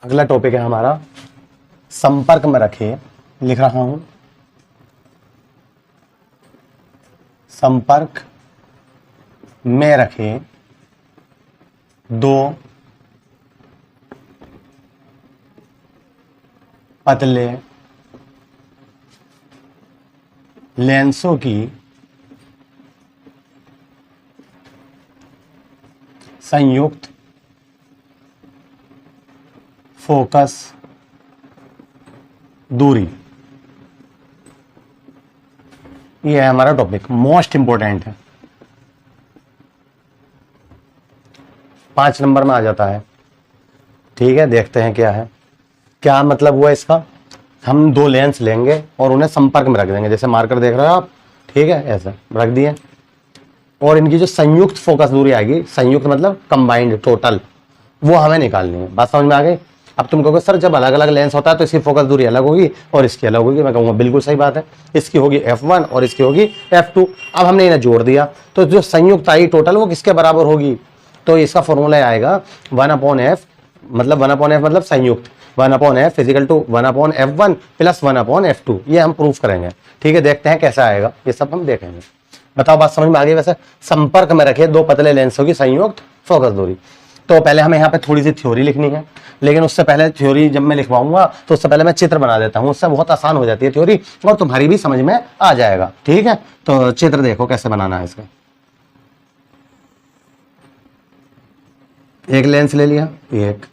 अगला टॉपिक है हमारा संपर्क में रखे, लिख रहा हूं संपर्क में रखे दो पतले लेंसों की संयुक्त फोकस दूरी। ये है हमारा टॉपिक, मोस्ट इंपॉर्टेंट है, 5 नंबर में आ जाता है। ठीक है, देखते हैं क्या है, क्या मतलब हुआ इसका। हम 2 लेंस लेंगे और उन्हें संपर्क में रख देंगे, जैसे मार्कर देख रहे हो आप। ठीक है, ऐसे रख दिए और इनकी जो संयुक्त फोकस दूरी आएगी, संयुक्त मतलब कंबाइंड, टोटल, वो हमें निकालनी है। बात समझ में आ गई। अब तुम कहोगे सर जब अलग अलग लेंस होता है तो इसकी फोकस दूरी अलग होगी और इसकी अलग होगी। मैं कहूँगा बिल्कुल सही बात है, इसकी होगी f1 और इसकी होगी f2। अब हमने इन्हें जोड़ दिया तो जो संयुक्त आई टोटल वो किसके बराबर होगी, तो इसका फॉर्मूला आएगा 1/f, मतलब 1/f मतलब संयुक्त, 1/f is equal to 1/f1 plus 1/f2। ये हम प्रूफ करेंगे। ठीक है, देखते हैं कैसा आएगा, ये सब हम देखेंगे। बताओ बात समझ में आ गई। वैसे संपर्क में रखे 2 पतले लेंसों की संयुक्त फोकस दूरी। तो पहले हमें यहाँ पे थोड़ी सी थ्योरी लिखनी है, लेकिन उससे पहले थ्योरी जब मैं लिखवाऊंगा तो उससे पहले मैं चित्र बना देता हूँ, उससे बहुत आसान हो जाती है थ्योरी और तुम्हारी भी समझ में आ जाएगा। ठीक है, तो चित्र देखो कैसे बनाना है इसका। एक लेंस ले लिया, एक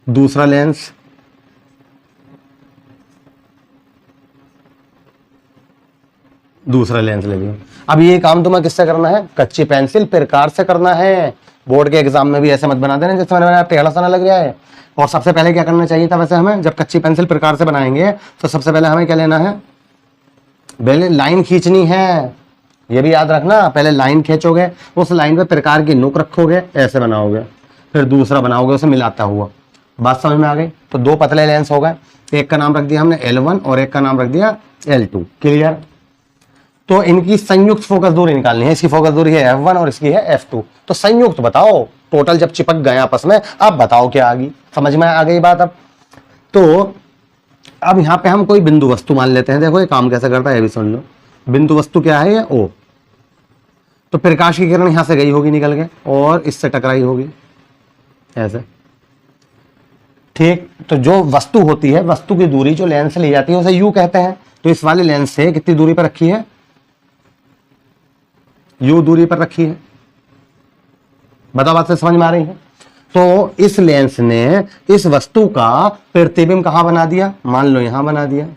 दूसरा लेंस, दूसरा लेंस ले लिया। अब ये काम तुम्हें किससे करना है, कच्ची पेंसिल प्रकार से करना है। बोर्ड के एग्जाम में भी ऐसे मत बना देना जैसे मैंने बनाया टेढ़ा सा ना लग रहा है। और सबसे पहले क्या करना चाहिए था, वैसे हमें जब कच्ची पेंसिल प्रकार से बनाएंगे तो सबसे पहले हमें क्या लेना है, पहले लाइन खींचनी है। ये भी याद रखना, पहले लाइन खींचोगे, उस लाइन पे प्रकार की नुक रखोगे, ऐसे बनाओगे, फिर दूसरा बनाओगे उसे मिलाता हुआ। बात समझ में आ गई। तो 2 पतले लेंस हो गए, एक का नाम रख दिया हमने L1 और एक का नाम रख दिया L2। क्लियर। तो इनकी संयुक्त फोकस दूरी निकालनी है। इसकी फोकस दूरी है f1 और इसकी है f2। तो संयुक्त बताओ, टोटल जब चिपक गए आपस में, अब बताओ क्या आ गई, समझ में आ गई बात। अब तो अब यहां पे हम कोई बिंदु वस्तु मान लेते हैं। देखो ये काम कैसे करता है, ये भी सुन लो। बिंदु वस्तु क्या है, ये O। तो प्रकाश की किरण यहां से गई होगी निकल के और इससे टकराई होगी ऐसे। ठीक, तो जो वस्तु होती है, वस्तु की दूरी जो लेंस से ली जाती है उसे U कहते हैं। तो इस वाले लेंस से कितनी दूरी पर रखी है, U दूरी पर रखी है। बताओ बात से समझ में आ रही है। तो इस लेंस ने इस वस्तु का प्रतिबिंब कहां बना दिया, मान लो यहां बना दिया।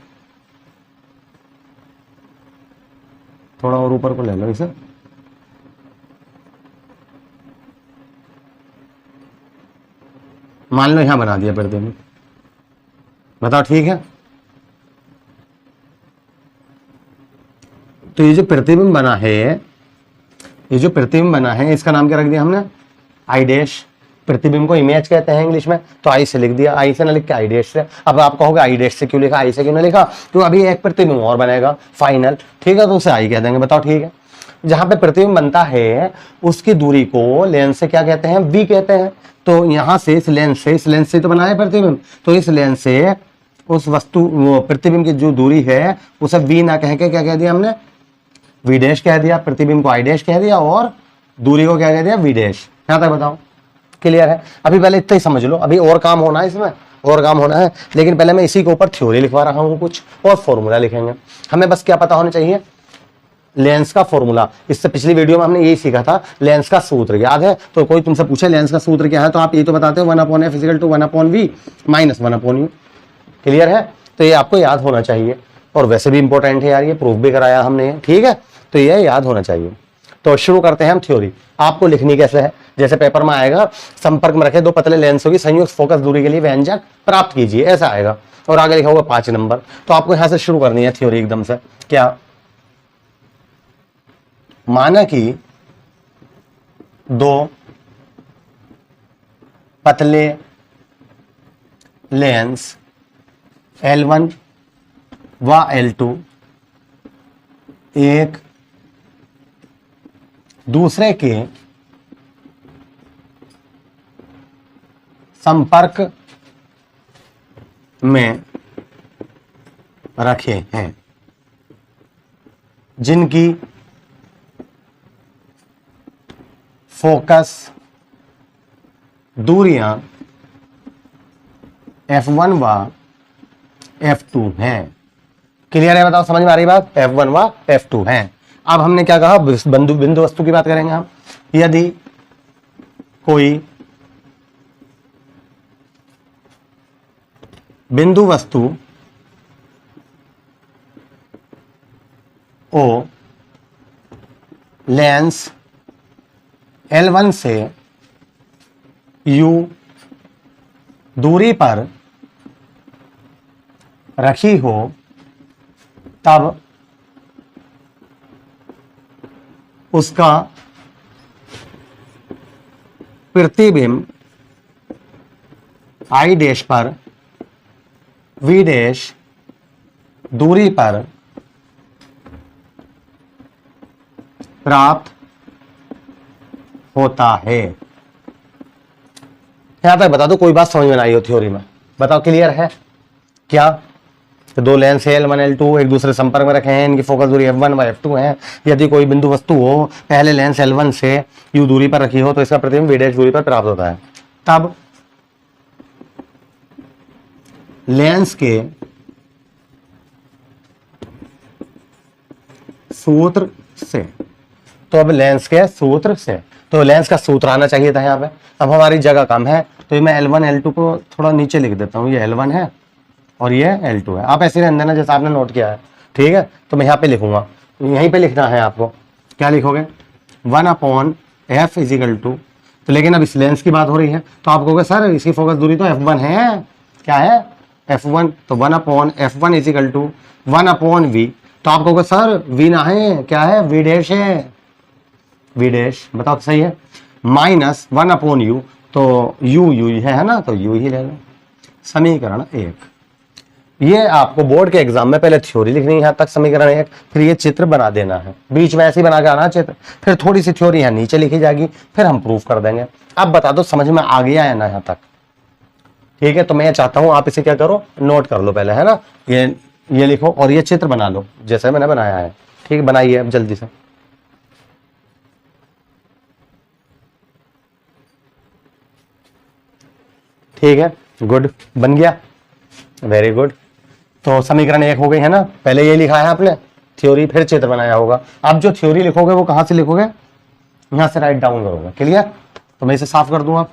थोड़ा और ऊपर को ले लो इसे, मान लो यहां बना दिया प्रतिबिंब। बताओ ठीक है। तो ये जो प्रतिबिंब बना है, ये जो प्रतिबिंब बना है इसका नाम क्या रख दिया हमने, आई डैश। प्रतिबिंब को इमेज कहते हैं इंग्लिश में, तो आई से लिख दिया, आई से ना लिख के आई डैश से। अब आप कहोगे आई डैश से क्यों लिखा, आई से क्यों ना लिखा, तो अभी एक प्रतिबिंब और बनेगा फाइनल। ठीक है, तो उसे आई कह देंगे। बताओ ठीक है। जहां पे प्रतिबिंब बनता है उसकी दूरी को लेंस से क्या कहते हैं, वी कहते हैं। तो यहां से इस लेंस से तो बना है प्रतिबिंब, तो इस लेंस से उस वस्तु वो प्रतिबिंब की जो दूरी है उसे वी ना कह के क्या कह दिया हमने, वी डैश कह दिया। प्रतिबिंब को आई डैश कह दिया और दूरी को क्या कह दिया, वी डैश। यहां तक बताओ क्लियर है। अभी पहले इतना ही समझ लो, अभी और काम होना है इसमें, और काम होना है, लेकिन पहले मैं इसी के ऊपर थ्योरी लिखवा रहा हूं कुछ और फॉर्मूला लिखेंगे। हमें बस क्या पता होना चाहिए, लेंस का फॉर्मूला। इससे पिछली वीडियो में हमने यही सीखा था, लेंस का सूत्र याद है। तो कोई तुमसे पूछे लेंस का सूत्र क्या है, तो आप ये तो बताते हो 1/f equal to 1/v minus 1/u। Clear है, तो ये आपको याद होना चाहिए और वैसे भी इंपॉर्टेंट है यार, ये प्रूफ भी कराया हमने। ठीक है, तो ये याद होना चाहिए। तो शुरू करते हैं हम थ्योरी। आपको लिखनी कैसे है, जैसे पेपर में आएगा, संपर्क में रखे 2 पतले लेंसों की संयुक्त फोकस दूरी के लिए व्यंजक प्राप्त कीजिए, ऐसा आएगा। और आगे लिखा होगा 5 नंबर। तो आपको यहां से शुरू करनी है थ्योरी एकदम से। क्या, माना कि 2 पतले लेंस L1 व L2 एक दूसरे के संपर्क में रखे हैं, जिनकी फोकस दूरियां F1 व F2 हैं। क्लियर है? बताओ, समझ में आ रही बात? F1 व F2 हैं। अब हमने क्या कहा, बिंदु वस्तु की बात करेंगे हम। यदि कोई बिंदु वस्तु O लेंस L1 से U दूरी पर रखी हो, तब उसका प्रतिबिंब I डैश पर V डैश दूरी पर प्राप्त होता है। यहां तक बता दो, कोई बात समझ में नहीं आई हो थ्योरी में? बताओ, क्लियर है क्या? तो दो लेंस है L1 L2 एक दूसरे संपर्क में रखे हैं, इनकी फोकस दूरी F1 व F2 है। यदि कोई बिंदु वस्तु हो, पहले लेंस L1 से U दूरी पर रखी हो, तो इसका प्रतिबिंब V डैश दूरी पर प्राप्त होता है। तब लेंस के सूत्र से, तो अब लेंस के सूत्र से, तो लेंस का सूत्र आना चाहिए था यहाँ पे। अब हमारी जगह कम है, तो मैं L1 L2 को थोड़ा नीचे लिख देता हूँ। ये L1 है और ये L2 है। आप ऐसे रहने देना जैसा आपने नोट किया है, ठीक है? तो मैं यहाँ पे लिखूंगा, यहीं पे लिखना है आपको। क्या लिखोगे? 1/f = तो लेकिन अब इस लेंस की बात हो रही है, तो आप कहोगे सर इसकी फोकस दूरी तो F1 है। क्या है? F1। तो 1/f1 = 1/v। तो आप कहोगे सर v ना है, क्या है? v डैश है, v डैश। बताओ सही है? -1/u, तो u है ना, तो u ही ले लो। समीकरण 1। ये आपको बोर्ड के एग्जाम में पहले थ्योरी लिखनी है, यहाँ तक समीकरण 1, फिर ये चित्र बना देना है। बीच में ऐसे ही बना के आना चित्र, फिर थोड़ी सी थ्योरी यहाँ नीचे लिखी जाएगी, फिर हम प्रूफ कर देंगे। अब बता दो समझ में आ गया है ना यहाँ तक? ठीक है, तो मैं चाहता हूं आप इसे क्या करो, नोट कर लो पहले, है ना? ये लिखो और ये चित्र बना लो जैसे मैंने बनाया है। ठीक है, बनाइए अब जल्दी से। ठीक है, गुड, बन गया, वेरी गुड। तो समीकरण 1 हो गई है ना? पहले ये लिखा है आपने थ्योरी, फिर चित्र बनाया होगा। अब जो थ्योरी लिखोगे वो कहां से लिखोगे? यहां से राइट डाउन करोगे। क्लियर? तो मैं इसे साफ कर दूं। आप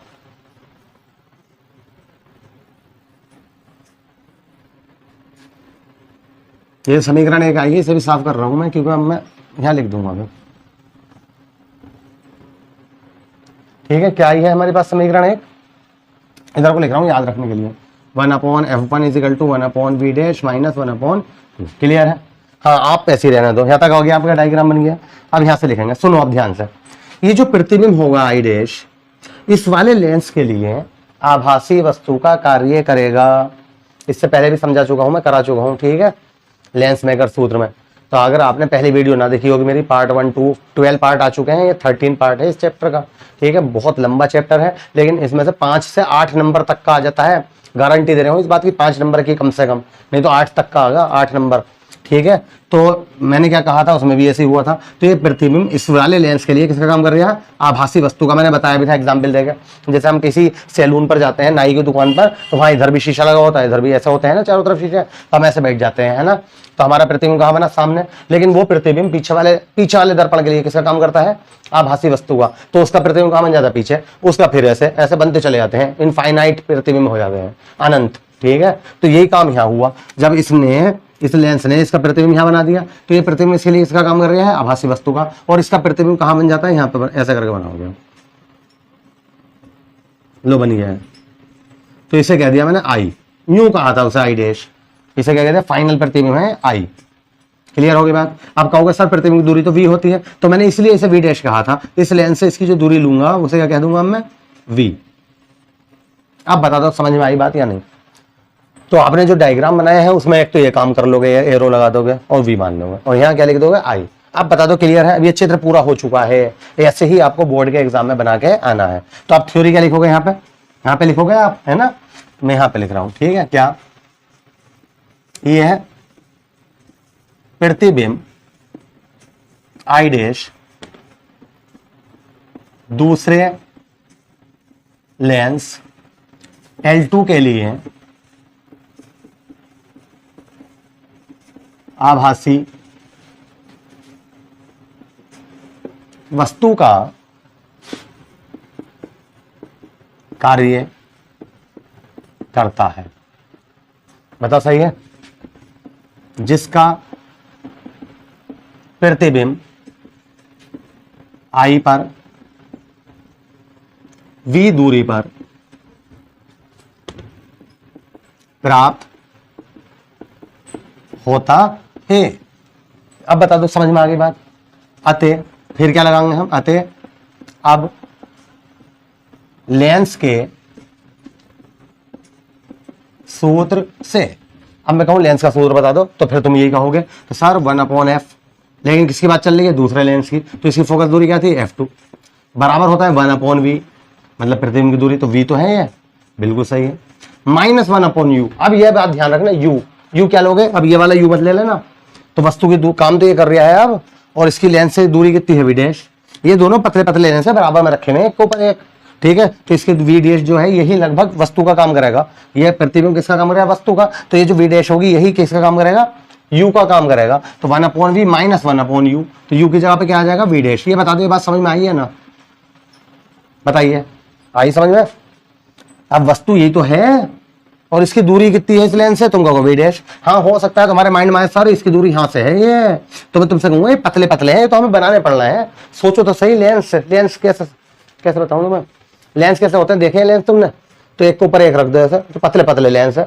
ये समीकरण 1 आएगी, इसे भी साफ कर रहा हूं मैं, क्योंकि अब मैं यहां लिख दूंगा अभी। ठीक है, क्या आई है हमारे पास समीकरण 1? इधर को लिख रहा हूं याद रखने के लिए। 1/f1 = 1/v dash - 1/2। क्लियर है? हाँ, आप ऐसे ही रहने दो। यहाँ तक हो गया, आपका डायग्राम बन गया। अब यहाँ से लिखेंगे, सुनो आप ध्यान से। ये जो प्रतिबिंब होगा आई डैश, इस वाले लेंस के लिए आभासी वस्तु का कार्य करेगा। इससे पहले भी समझा चुका हूं मैं, करा चुका हूं। ठीक है, लेंस मेकर सूत्र में। तो अगर आपने पहली वीडियो ना देखी होगी मेरी, पार्ट 1 2 12 पार्ट आ चुके हैं, ये 13 पार्ट है इस चैप्टर का। ठीक है, बहुत लंबा चैप्टर है, लेकिन इसमें से 5 से 8 नंबर तक का आ जाता है। गारंटी दे रहा हूँ इस बात की, 5 नंबर की कम से कम, नहीं तो 8 तक का आएगा, 8 नंबर। ठीक है, तो मैंने क्या कहा था, उसमें भी ऐसे ही हुआ था। तो ये प्रतिबिंब इस वाले लेंस के लिए किसका काम कर रहा है? आभासी वस्तु का। मैंने बताया भी था एग्जाम्पल देकर, जैसे हम किसी सैलून पर जाते हैं, नाई की दुकान पर, तो वहाँ इधर भी शीशा लगा होता है, इधर भी ऐसा होता है ना, चारों तरफ शीशे, तो हम ऐसे बैठ जाते हैं, है ना? तो हमारा प्रतिबिंब कहाँ बना? सामने। लेकिन वो प्रतिबिंब पीछे वाले दर्पण के लिए किसका काम करता है? आभासी वस्तु का। तो उसका प्रतिबिंब कहाँ बन जाता है? पीछे। उसका फिर ऐसे ऐसे बनते चले जाते हैं, इनफाइनाइट प्रतिबिंब हो जाते हैं, अनंत। ठीक है, तो यही काम यहाँ हुआ, जब इस लेंस ने इसका प्रतिबिंब यहाँ बना दिया, तो ये प्रतिबिंब इसके लिए इसका काम कर रहा है आभासी वस्तु का। और इसका प्रतिबिंब कहाँ बन जाता है? यहाँ पर ऐसा करके बना हो गया, लो बन गया है। तो इसे कह दिया मैंने आई, यूं कहा था उसे आई डैश, इसे क्या कहते हैं? फाइनल प्रतिबिंब है आई। क्लियर हो गई बात? आप कहोगे सर प्रतिबिंब की दूरी तो v होती है, तो मैंने इसलिए इसे v डैश कहा था। इस लेंस से इसकी जो दूरी लूंगा उसे क्या कह दूंगा मैं? v। अब बता दो समझ में आई बात या नहीं? तो आपने जो डायग्राम बनाया है उसमें एक तो ये काम कर लोगे, एरो लगा दोगे और v मान लोगे, और यहाँ क्या लिख दोगे? आई। अब बता दो क्लियर है? अब ये चित्र पूरा हो चुका है। ऐसे ही आपको बोर्ड के एग्जाम में बना के आना है। तो आप थ्योरी क्या लिखोगे? यहाँ पे लिखोगे आप, है ना? मैं यहाँ पे लिख रहा हूँ। ठीक है, क्या ये है प्रतिबिंब आई डैश दूसरे लेंस L2 के लिए आभासी वस्तु का कार्य करता है। बताओ सही है? जिसका प्रतिबिंब I पर V दूरी पर प्राप्त होता है। अब बता दो, समझ में आ गई बात? अतः फिर क्या लगाएंगे हम? अतः अब लेंस के सूत्र से, अब मैं कहूं लेंस का सूत्र बता दो तो फिर तुम यही कहोगे तो सर 1/f, लेकिन किसकी बात चल रही है? दूसरे लेंस की। तो इसकी फोकस दूरी क्या थी? f2 बराबर होता है 1/v, मतलब प्रतिबिंब की दूरी। तो v तो है ये, बिल्कुल सही है। -1/u। अब यह बात ध्यान रखना, u क्या लोगे? अब ये वाला u मत ले लेना। तो वस्तु की काम तो ये कर रहा है अब, और इसकी लेंस से दूरी कितनी है? v dash. ये दोनों पतले पतले लेंस है, बराबर में रखे हुए एक के ऊपर एक, ठीक है। तो इसके v डैश जो है यही लगभग वस्तु का काम करेगा। यह प्रतिबिंब किसका काम करेगा? वस्तु का। तो ये जो v डैश होगी यही किसका काम करेगा? u का काम करेगा। तो 1/v माइनस 1/u, तो u की जगह पे क्या आ जाएगा? v dash. ये बता दो, ये बात समझ में आई है ना? बताइए, आई समझ में? अब वस्तु यही तो है, और इसकी दूरी कितनी है इस लेंस से? तुम कहोगे v डैश। हाँ, हो सकता है तुम्हारे माइंड में सर इसकी दूरी यहां से है ये, तो मैं तुमसे कहूंगा ये पतले पतले हैं, तो हमें बनाने पड़ना है। सोचो तो सही, लेंस कैसे बताऊं मैं? लेंस कैसे होते हैं देखे लेंस तुमने? तो एक के ऊपर एक रख दो ऐसे, तो पतले पतले लेंस है,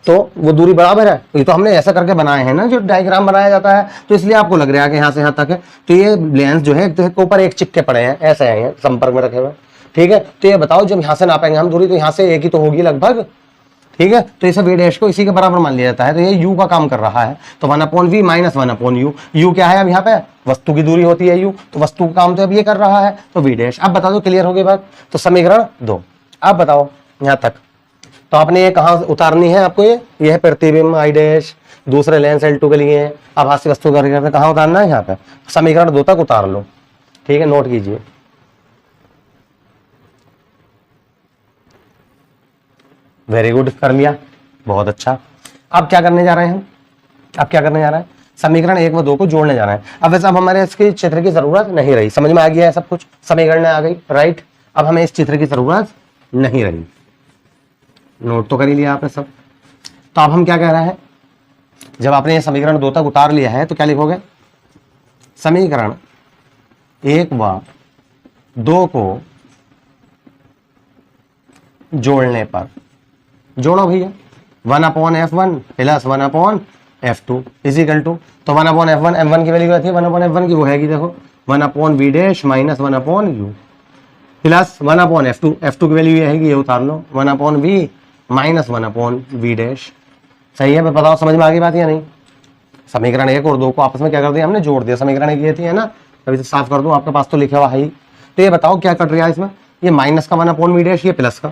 तो वो दूरी बराबर है। ये तो हमने ऐसा करके बनाए हैं ना, जो डायग्राम बनाया जाता है, तो इसलिए आपको लग रहा है कि यहाँ से यहाँ तक है। तो ये लेंस जो है एक के ऊपर एक चिपके पड़े हैं, ऐसे हैं संपर्क में रखे हुए, ठीक है। तो ये बताओ जब यहाँ से नापेंगे हम दूरी, तो यहाँ से एक ही तो होगी लगभग, ठीक है। तो इसे v डैश को इसी के बराबर मान लिया जाता है। तो ये u का काम कर रहा है, तो 1/v माइनस 1/u। u क्या है? अब यहाँ पे वस्तु की दूरी होती है u, तो वस्तु का काम तो अब ये कर रहा है, तो v डैश। अब बता दो, क्लियर हो गई बात? तो समीकरण 2। अब बताओ यहाँ तक, तो आपने ये कहाँ उतारनी है आपको? ये है प्रतिबिंब I डैश दूसरे लेंस L2 के लिए आभासी वस्तु का कहाँ उतारना है? यहाँ पे समीकरण 2 तक उतार लो, ठीक है। नोट कीजिए। वेरी गुड, कर लिया, बहुत अच्छा। अब क्या करने जा रहे हैं हम? अब क्या करने जा रहे हैं? समीकरण 1 व 2 को जोड़ने जा रहे हैं। अब वैसे अब हमारे इसके चित्र की जरूरत नहीं रही, समझ में आ गया है सब कुछ, समीकरण आ गई, राइट। अब हमें इस चित्र की जरूरत नहीं रही, नोट तो कर ही लिया आपने सब। तो अब हम क्या कह रहे हैं? जब आपने ये समीकरण 2 तक उतार लिया है तो क्या लिखोगे? समीकरण 1 व 2 को जोड़ने पर, जोड़ो भैया, 1/f1 plus 1/f2 is equal to, तो 1/f1, m1 की वैल्यू क्या थी? 1/f1 की वो है कि देखो 1/v dash minus 1/u plus 1/f2, f2 की वैल्यू ये है कि ये उतार लो 1/v माइनस 1/v डैश। सही है? बताओ समझ में आ गई बात या नहीं? समीकरण 1 और 2 को आपस में क्या कर दिया हमने? जोड़ दिया। समीकरण 1 ये थी है ना, अभी तो साफ कर दूं, आपके पास तो लिखा हुआ है ही। तो ये बताओ क्या कट रहा है इसमें? ये माइनस का 1/v डैश, ये प्लस का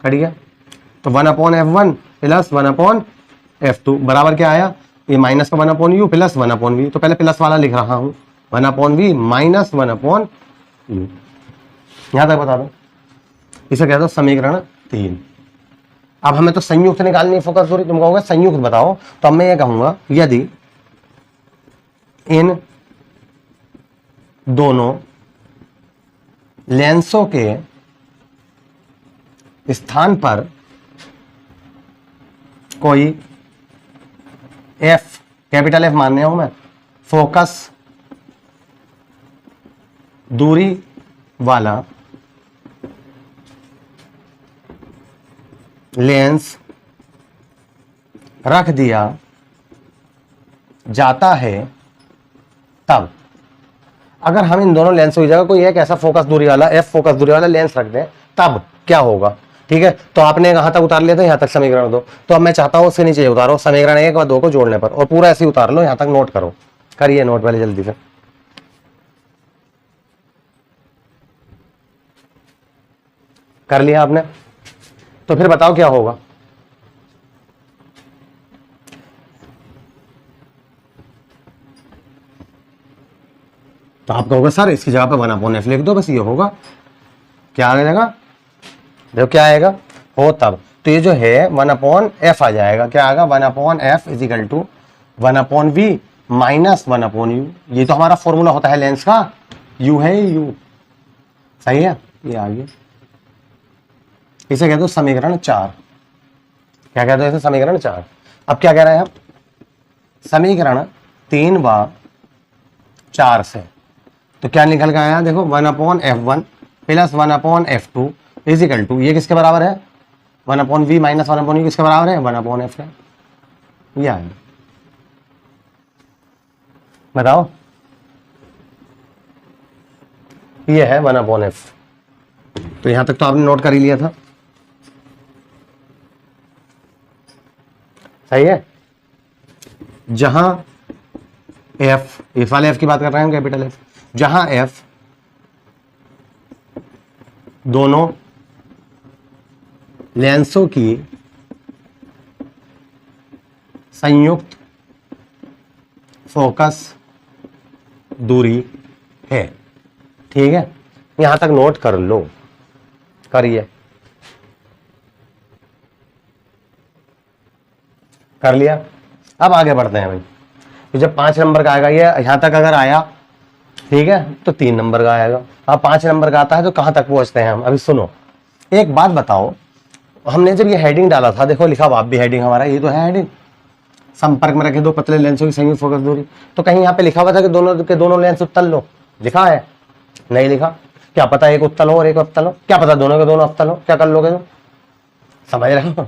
कट गया, तो 1/f1 प्लस 1/f2 बराबर क्या आया? ये माइनस का 1/u प्लस 1/v। तो पहले प्लस वाला लिख रहा हूं, 1/v माइनस 1/u। यहां तक बता दो, इसे कहते हो समीकरण 3। अब हमें तो संयुक्त निकालनी है फोकस दूरी, तुम कहोगे संयुक्त बताओ, तो अब मैं ये कहूंगा यदि इन दोनों लेंसों के स्थान पर कोई f, कैपिटल F मानने हूं मैं, फोकस दूरी वाला लेंस रख दिया जाता है, तब अगर हम इन दोनों लेंसों की जगह कोई एक ऐसा फोकस दूरी वाला f फोकस दूरी वाला लेंस रख दें, तब क्या होगा? ठीक है, तो आपने कहां तक उतार लिया था? यहां तक समीकरण 2। तो अब मैं चाहता हूं उसके नीचे उतारो समीकरण 1 और 2 को जोड़ने पर, और पूरा ऐसे ही उतार लो, यहां तक नोट करो। करिए नोट पहले जल्दी से। कर लिया आपने? तो फिर बताओ क्या होगा? आप कहोगे सर इसकी जगह पे 1/f लिख दो, बस ये होगा। क्या आ जाएगा, देखो क्या आएगा, हो तब। तो ये जो है 1/f आ जाएगा, क्या आएगा 1/f is equal to 1/v minus 1/u। ये तो हमारा फॉर्मूला होता है लेंस का, u है u, सही है, ये आ गया। इसे कहते हो समीकरण 4। क्या कहते हो इसे, समीकरण 4। अब क्या कह रहे हैं हम, समीकरण 3 व 4 से तो क्या निकल के आया, देखो 1/f1 plus 1/f2 is equal to, ये किसके बराबर है, 1/v माइनस 1/u किसके बराबर है, 1/f है। ये आया, बताओ, ये है 1/f। तो यहां तक तो आपने नोट कर ही लिया था, सही है। जहां f, इस वाले f की बात कर रहे हैं कैपिटल F, जहां f दोनों लेंसों की संयुक्त फोकस दूरी है, ठीक है। यहां तक नोट कर लो, करिए, कर लिया। अब आगे बढ़ते हैं भाई, तो जब 5 नंबर का आएगा, ये यहां तक अगर आया, ठीक है, तो 3 नंबर का आएगा। अब 5 नंबर का आता है तो कहां तक पहुंचते हैं हम, अभी सुनो। एक बात बताओ, हमने जब ये हेडिंग डाला था, देखो लिखा हुआ भी हेडिंग हमारा, ये तो है हेडिंग, संपर्क में रखे दो पतले लेंसों की संयुक्त फोकस दूरी। तो कहीं यहाँ पे लिखा हुआ था कि दोनों के दोनों लेंस उत्तल लो, लिखा है, नहीं लिखा। क्या पता एक उत्तल हो और एक अवतल हो, क्या पता दोनों के दोनों अवतल हो, क्या कर लोगे तुम, समझ रहे हो।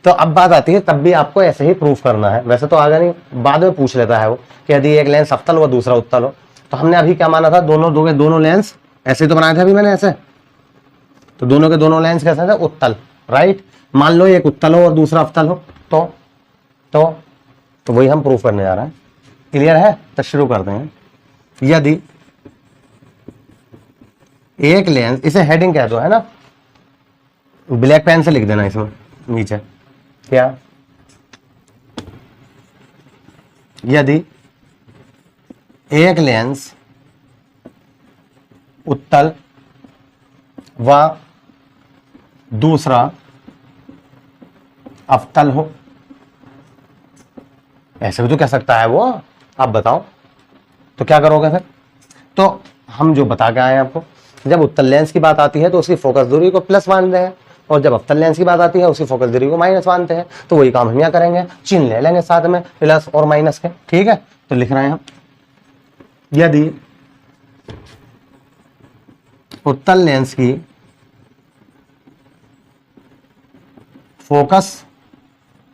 तो अब बात आती है, तब भी आपको ऐसे ही प्रूफ करना है, वैसे तो आगे नहीं, बाद में पूछ लेता है वो कि यदि एक लेंस अवतल हो दूसरा उत्तल हो। तो हमने अभी क्या माना था, दोनों लेंस ऐसे तो बनाए थे अभी मैंने ऐसे, तो दोनों के दोनों लेंस कैसे थे, उत्तल, राइट। मान लो एक उत्तल हो और दूसरा अवतल हो, तो वही हम प्रूफ करने जा रहे हैं। क्लियर है, तो शुरू करते हैं। यदि एक लेंस, इसे हेडिंग कह दो, है ना, ब्लैक पेन से लिख देना इसमें नीचे, क्या, यदि एक लेंस उत्तल व दूसरा अवतल हो, ऐसे भी तो कह सकता है वो, आप बताओ, तो क्या करोगे फिर। तो हम जो बता के आए हैं आपको, जब उत्तल लेंस की बात आती है तो उसकी फोकस दूरी को प्लस मानते हैं, और जब अवतल लेंस की बात आती है उसकी फोकस दूरी को माइनस मानते हैं। तो वही काम हम यहाँ करेंगे, चिन्ह ले लेंगे साथ में प्लस और माइनस के, ठीक है। तो लिख रहे हैं हम, यदि उत्तल लेंस की फोकस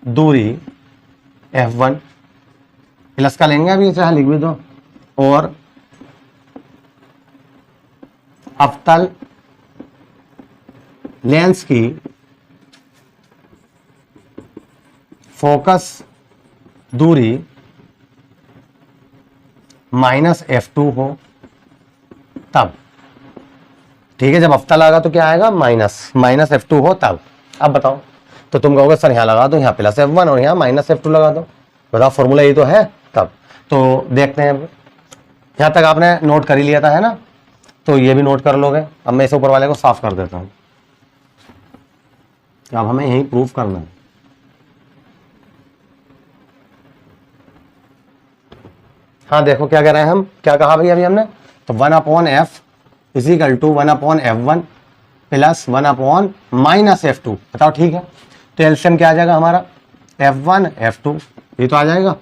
दूरी f1, प्लस का लेंगे अभी, चाहे लिख भी दो, और अवतल लेंस की फोकस दूरी माइनस f2 हो, तब, ठीक है। जब अवतल आएगा तो क्या आएगा, माइनस f2 हो तब। अब बताओ, तो तुम कहोगे सर यहाँ लगा दो, यहाँ प्लस f1 और यहाँ माइनस f2 लगा दो, बताओ फॉर्मूला ये तो है तब। तो देखते हैं, यहाँ तक आपने नोट कर ही लिया था, है ना, तो ये भी नोट कर लोगे। अब मैं इसे ऊपर वाले को साफ कर देता हूँ, अब हमें यही प्रूफ करना है। हाँ देखो क्या कह रहे हैं हम, क्या कहा भाई अभी हमने, तो 1/f is equal to 1/f1 plus 1/-f2, बताओ ठीक है। तो एलसीएम क्या आ जाएगा हमारा, f1 f2, ये तो आ जाएगा।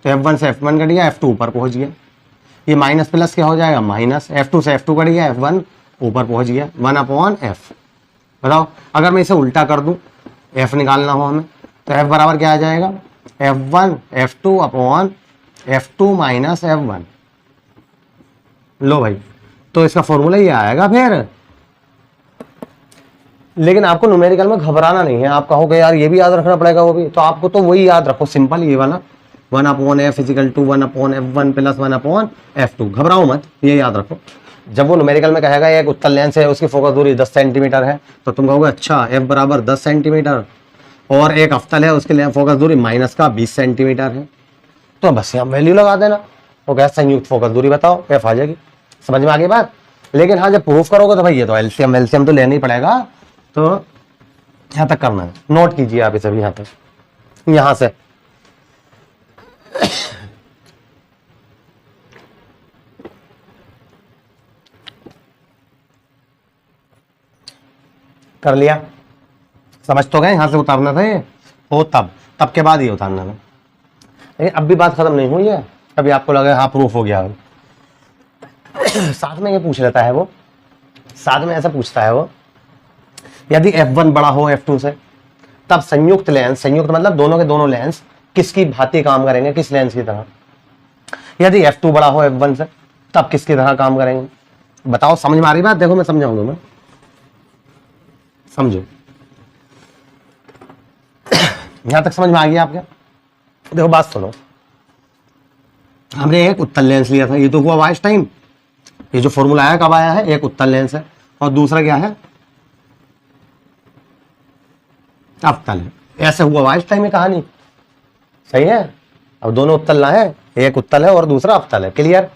तो f1 से f1 कट गया, f2 ऊपर पहुंच गया, ये माइनस प्लस क्या हो जाएगा, माइनस, f2 से f2 कट गया, f1 ऊपर पहुंच गया, 1/f। बताओ अगर मैं इसे उल्टा कर दूं, f निकालना हो हमें, तो f बराबर क्या आ जाएगा, f1 f2 माइनस f1। लो भाई, तो इसका फॉर्मूला ये आएगा फिर। लेकिन आपको न्यूमेरिकल में घबराना नहीं है, आप कहोगे यार ये भी याद रखना पड़ेगा वो भी, तो आपको तो वही याद रखो, सिंपल ये वाला 1/f equal to 1/f1 plus 1/f2। घबराओ मत, ये याद रखो। जब वो न्यूमेरिकल में कहेगा एक उत्तल लेंस है, उसकी फोकस दूरी 10 सेंटीमीटर है, तो तुम कहोगे अच्छा f बराबर 10 सेंटीमीटर, और एक अवतल है उसके फोकस दूरी माइनस का 20 सेंटीमीटर है, तो बस यहाँ वैल्यू लगा देना, वो क्या संयुक्त फोकस दूरी बताओ, f आ जाएगी। समझ में आ गई बात। लेकिन हाँ जब प्रूफ करोगे तो भाई ये तो एलसीएम एलसीएम तो लेना ही पड़ेगा। तो यहां तक करना है, नोट कीजिए आप इसे भी यहां तक, यहां से कर लिया, समझ तो गए, यहां से उतारना था ये, हो तब तब के बाद ये उतारना था। लेकिन अब भी बात खत्म नहीं हुई है, अभी आपको लगा हाँ प्रूफ हो गया। साथ में ये पूछ लेता है वो, साथ में ऐसा पूछता है वो, यदि F1 बड़ा हो F2 से तब संयुक्त लेंस, संयुक्त मतलब दोनों के दोनों लेंस किसकी भांति काम करेंगे, किस लेंस की तरह। यदि F2 बड़ा हो F1 से तब किसकी तरह काम करेंगे, बताओ। समझ में आ रही बात? देखो मैं समझाऊंगा, मैं समझो, यहां तक समझ में आ गया आपके? देखो बात सुनो, हमने एक उत्तल लेंस लिया था, ये तो हुआ वाइज टाइम, ये जो फॉर्मूला आया कब आया है, एक उत्तल लेंस है और दूसरा क्या है, अवतल है। ऐसे हुआ वाइज टाइम में कहानी, सही है। अब दोनों उत्तल ना है, एक उत्तल है और दूसरा अवतल है, क्लियर।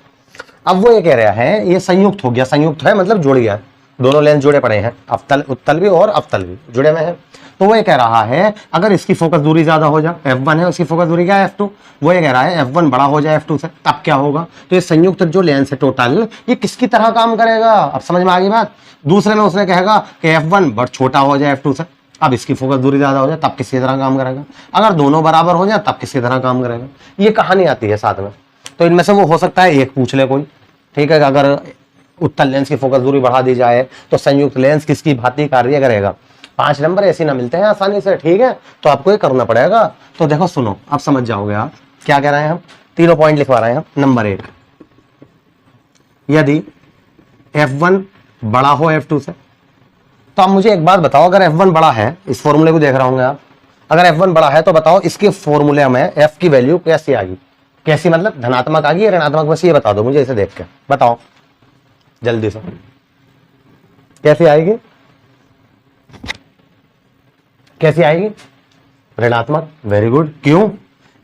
अब वो ये कह रहा है ये संयुक्त हो गया, संयुक्त है मतलब जुड़ गया, दोनों लेंस जुड़े पड़े हैं, अवतल उत्तल भी और अवतल भी जुड़े हुए हैं। तो वो ये कह रहा है अगर इसकी फोकस दूरी ज्यादा हो जाए, F1 है उसकी फोकस दूरी क्या है F2, वो ये कह रहा है F1 बड़ा हो जाए F2 से तब क्या होगा। तो ये संयुक्त जो लेंस है टोटल, ये किसकी तरह काम करेगा, अब समझ में आ गई बात। दूसरे में उसने कहेगा कि F1 बड़ा छोटा हो जाए F2 से, अब इसकी फोकस दूरी ज्यादा हो जाए तब किसकी तरह काम करेगा, अगर दोनों बराबर हो जाए तब किसकी तरह काम करेगा। ये कहानी आती है साथ में। तो इनमें से वो हो सकता है एक पूछ ले कोई, ठीक है। अगर उत्तल लेंस की फोकस दूरी बढ़ा दी जाए तो संयुक्त लेंस किसकी भांति कार्य करेगा। 5 नंबर ऐसे ना मिलते हैं आसानी से, ठीक है, तो आपको ये करना पड़ेगा। तो देखो सुनो, अब समझ जाओगे आप क्या कह रहे हैं हम, तीनों पॉइंट लिखवा रहे हैं। नंबर 1, यदि F1 बड़ा हो F2 से, तो आप मुझे एक बात बताओ, अगर F1 बड़ा है, इस फॉर्मूले को देख रहे होंगे आप, अगर F1 बड़ा है तो बताओ इसके फॉर्मूले में F की वैल्यू कैसी आ गई, कैसी मतलब धनात्मक आ गई या ऋणात्मक, बस ये बता दो मुझे, इसे देख के बताओ जल्दी से, कैसी आएगी, कैसी आएगी, ऋणात्मक। वेरी गुड, क्यों,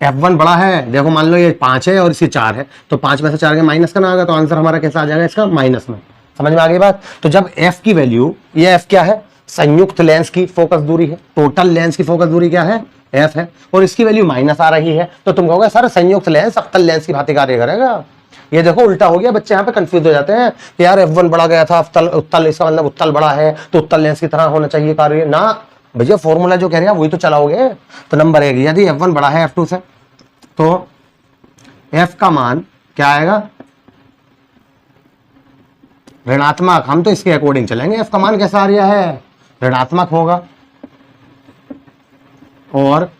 F1 बड़ा है, देखो मान लो ये 5 है और इसी 4 है, तो 5 में से 4 के माइनस करना होगा, तो आंसर हमारा कैसा आ जाएगा इसका, माइनस में। समझ में आ गई बात। तो जब F की वैल्यू, ये F क्या है, संयुक्त लेंस की फोकस दूरी है, टोटल लेंस की फोकस दूरी क्या है, F है, और इसकी वैल्यू माइनस आ रही है, तो तुम कहोगे सर संयुक्त लेंस अवतल लेंस की भांति कार्य करेगा। ये देखो उल्टा हो गया, बच्चे यहाँ पे कंफ्यूज हो जाते हैं कि यार F1 बड़ा गया था, अवतल उत्तल, इसका मतलब उत्तल बड़ा है तो उत्तल लेंस की तरह होना चाहिए कार्य ना। भैया फॉर्मूला जो कह रहे हैं वही तो चलाओगे। तो नंबर 1, यदि F1 बड़ा है F2 से तो F का मान क्या आएगा, ऋणात्मक। हम तो इसके अकॉर्डिंग चलेंगे, F का मान कैसा आ रहा है, ऋणात्मक होगा, और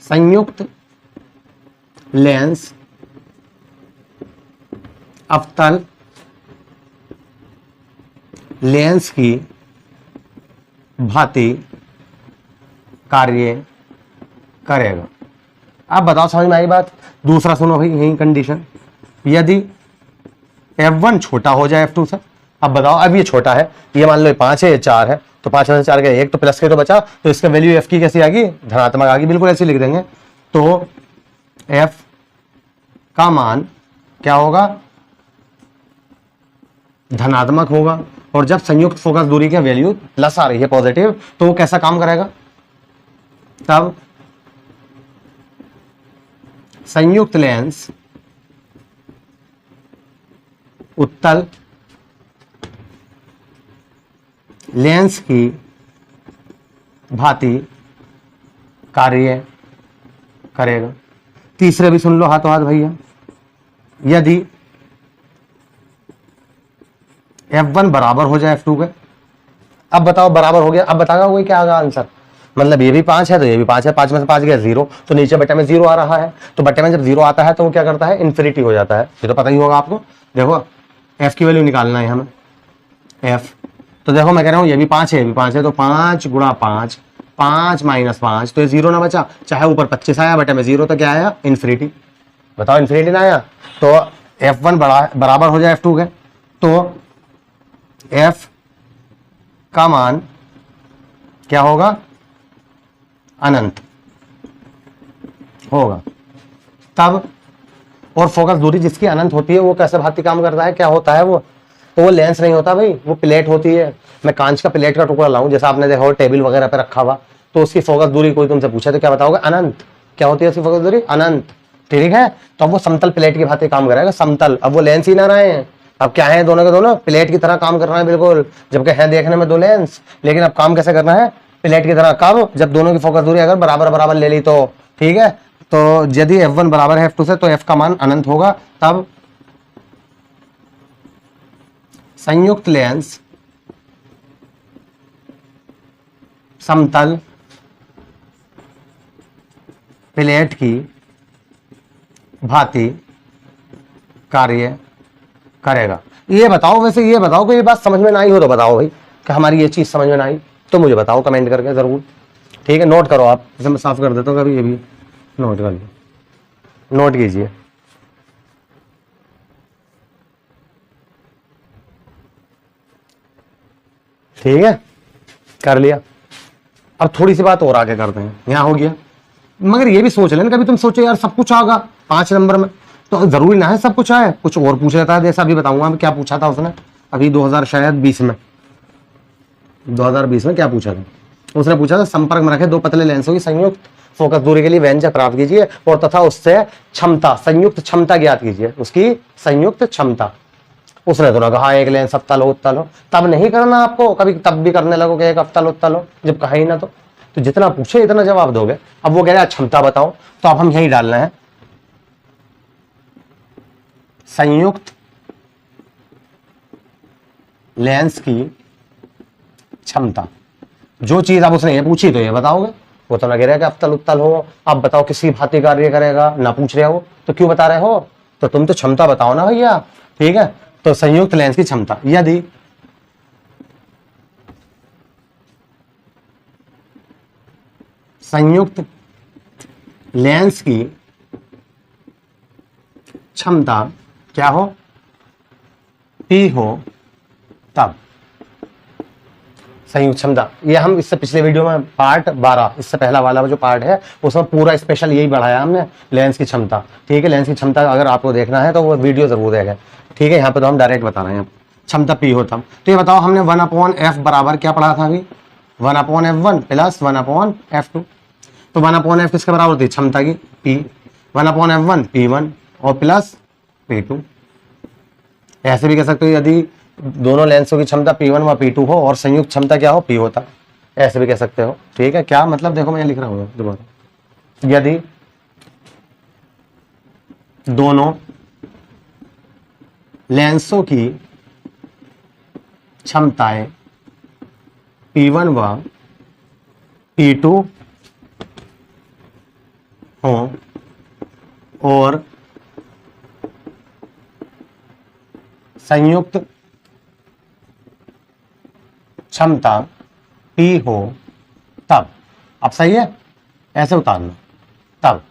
संयुक्त लेंस अवतल लेंस की भांति कार्य करेगा। अब बताओ समझ में आई बात। दूसरा सुनो भाई, यही कंडीशन, यदि F1 छोटा हो जाए F2 से, अब बताओ, अब ये छोटा है, ये मान लो 5 है, ये 4 है, तो 5 में से 4 के 1 तो प्लस के तो बचा, तो इसका वैल्यू F की कैसी आ गई, धनात्मक आ गई, बिल्कुल ऐसे लिख देंगे। तो F का मान क्या होगा, धनात्मक होगा, और जब संयुक्त फोकस दूरी की वैल्यू प्लस आ रही है, पॉजिटिव, तो वो कैसा काम करेगा, तब संयुक्त लेंस उत्तल लेंस की भांति कार्य करेगा। तीसरे भी सुन लो हाथों हाथ भैया, यदि F1 बराबर हो जाए F2 के, अब बताओ बराबर हो गया, अब बताओ वही क्या आएगा आंसर, मतलब ये भी 5 है तो ये भी 5 है, 5 में से 5 गया 0, तो नीचे बट्टे में 0 आ रहा है, तो बट्टे में जब 0 आता है तो वो क्या करता है, इन्फिनिटी हो जाता है, ये तो पता ही होगा आपको। देखो F की वैल्यू निकालना है हमें, F, तो देखो मैं कह रहा हूँ ये भी 5 है, ये भी 5 है, तो 5 गुणा 5, 5 माइनस 5, तो ये 0 ना बचा, चाहे ऊपर 25 आया बटे में 0, तो क्या आया, इन्फिनिटी। बताओ इन्फिनिटी ना आया। तो F1 बराबर हो जाए F2 के, तो F का मान क्या होगा, अनंत होगा। तब और फोकस दूरी जिसकी अनंत होती है वो कैसे भांति काम करता है, क्या होता है वो? तो वो लेंस नहीं होता भाई, वो प्लेट होती है। मैं कांच का प्लेट का टुकड़ा लाऊं, जैसा आपने देखा हो टेबल वगैरह पे रखा हुआ, तो उसकी फोकस दूरी कोई तुमसे पूछे तो क्या बताओगे? अनंत। क्या होती है उसकी फोकस दूरी? अनंत। ठीक है, तो अब वो समतल प्लेट की भांति काम करेगा, समतल। अब वो लेंस ही ना रहे हैं, अब क्या है? दोनों के दोनों प्लेट की तरह काम करना है बिल्कुल, जबकि है देखने में दो लेंस, लेकिन अब काम कैसे करना है? प्लेट की तरह। कब? जब दोनों की फोकस दूरी अगर बराबर बराबर ले ली तो। ठीक है, तो यदि F1 बराबर है F2 से तो F का मान अनंत होगा, तब संयुक्त लेंस समतल प्लेट की भांति कार्य करेगा। ये बताओ, वैसे ये बताओ कि ये बात समझ में ना आई हो तो बताओ भाई कि हमारी ये चीज समझ में ना आई, तो मुझे बताओ कमेंट करके जरूर। ठीक है, नोट करो आप, इसे मैं साफ कर देता हूँ कभी, ये भी नोट कर लो, नोट कीजिए। ठीक है, कर लिया। अब थोड़ी सी बात और आगे करते हैं, यहां हो गया। मगर ये भी सोच लेना, कभी तुम सोचो यार सब कुछ आगा 5 नंबर में, तो जरूरी ना है सब कुछ आए, कुछ और पूछ लेता है। जैसा अभी बताऊंगा क्या पूछा था उसने, अभी 2020 में, 2020 में क्या पूछा था? उसने पूछा था संपर्क में रखे दो पतले लेंसों की संयुक्त फोकस दूरी के लिए व्यंजक प्राप्त कीजिए और तथा उससे क्षमता, संयुक्त क्षमता ज्ञात कीजिए, उसकी संयुक्त क्षमता। उसने तो ना कहा एक लेंस अवतल हो उत्तल हो, तब नहीं करना आपको कभी, तब भी करने लगो कि एक अवतल उत्तल हो, जब कहा ही ना तो जितना पूछे इतना जवाब दोगे। अब वो कह रहा है क्षमता बताओ, तो अब हम यही डालना है संयुक्त लेंस की क्षमता। जो चीज अब उसने ये पूछी तो ये बताओगे, वो तो ना कह रहा कि अवतल उत्तल हो। अब बताओ किसी भांति कार्य करेगा, ना पूछ रहे हो तो क्यों बता रहे हो? तो तुम तो क्षमता बताओ ना भैया। ठीक है, तो संयुक्त लेंस की क्षमता, यदि संयुक्त लेंस की क्षमता क्या हो? P हो, तब संयुक्त क्षमता। ये हम इससे पिछले वीडियो में पार्ट 12, इससे पहला वाला जो पार्ट है उसमें पूरा स्पेशल यही बढ़ाया हमने, लेंस की क्षमता। ठीक है, लेंस की क्षमता अगर आपको देखना है तो वो वीडियो जरूर देखें। ठीक है, यहाँ पे तो हम डायरेक्ट बता रहे हैं क्षमता P हो तब। तो ये बताओ हमने 1/f बराबर क्या पढ़ा था अभी? 1/f1 plus 1/f2। तो 1/f किसके बराबर होती है? क्षमता की P। 1/f1 P1 और प्लस P2। ऐसे भी कह सकते हो यदि दोनों लेंसों की क्षमता P1 व P2 हो और संयुक्त क्षमता क्या हो? P होता। ऐसे भी कह सकते हो। ठीक है, क्या मतलब? देखो मैं लिख रहा हूं दोबारा, यदि दोनों लेंसों की क्षमताएं P1 व P2 हो और संयुक्त क्षमता P हो, तब। अब सही है, ऐसे उतारना तब।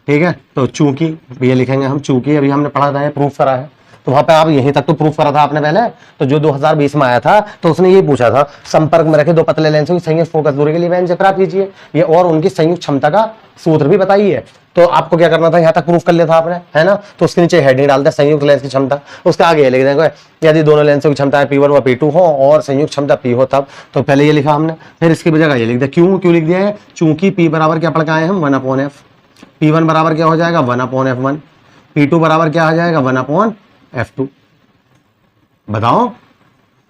ठीक है, तो चूंकि ये लिखेंगे हम, चूंकि अभी हमने पढ़ा था, प्रूफ करा है, तो वहां पे आप यहीं तक तो प्रूफ करा था आपने पहले। तो जो 2020 में आया था तो उसने ये पूछा था संपर्क में रखे दो पतले लेंसों की संयुक्त फोकस दूरी के लिए व्यंजक प्राप्त कीजिए, ये और उनकी संयुक्त क्षमता का सूत्र भी बताइए। तो आपको क्या करना था, यहाँ तक प्रूफ कर लिया था आपने, है ना? तो उसके नीचे हेडिंग डालते हैं संयुक्त लेंस की क्षमता, उसके आगे लिख देंगे यदि दोनों लेंसों की क्षमता P1 व P2 हो और संयुक्त क्षमता P हो तब। तो पहले ये लिखा हमने, फिर इसकी जगह ये लिख दिया। क्यों लिख दिया है? चूंकि P बराबर क्या पढ़ के आए हम? 1/f। P1 बराबर क्या हो जाएगा? 1/f1। P2 बराबर क्या आ जाएगा? 1/f2। बताओ,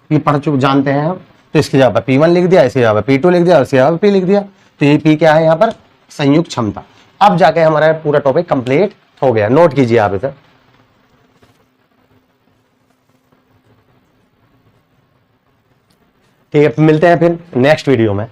ये पढ़ चुके जानते हैं हम। तो इसकी जगह पर P1 लिख दिया, इसकी जगह पर P2 लिख दिया, इसकी जगह पर P लिख दिया। तो ये P क्या है यहाँ पर? संयुक्त क्षमता। अब जाके हमारा पूरा टॉपिक कंप्लीट हो गया। नोट कीजिए आप इसे। ठीक है, मिलते हैं फिर नेक्स्ट वीडियो में।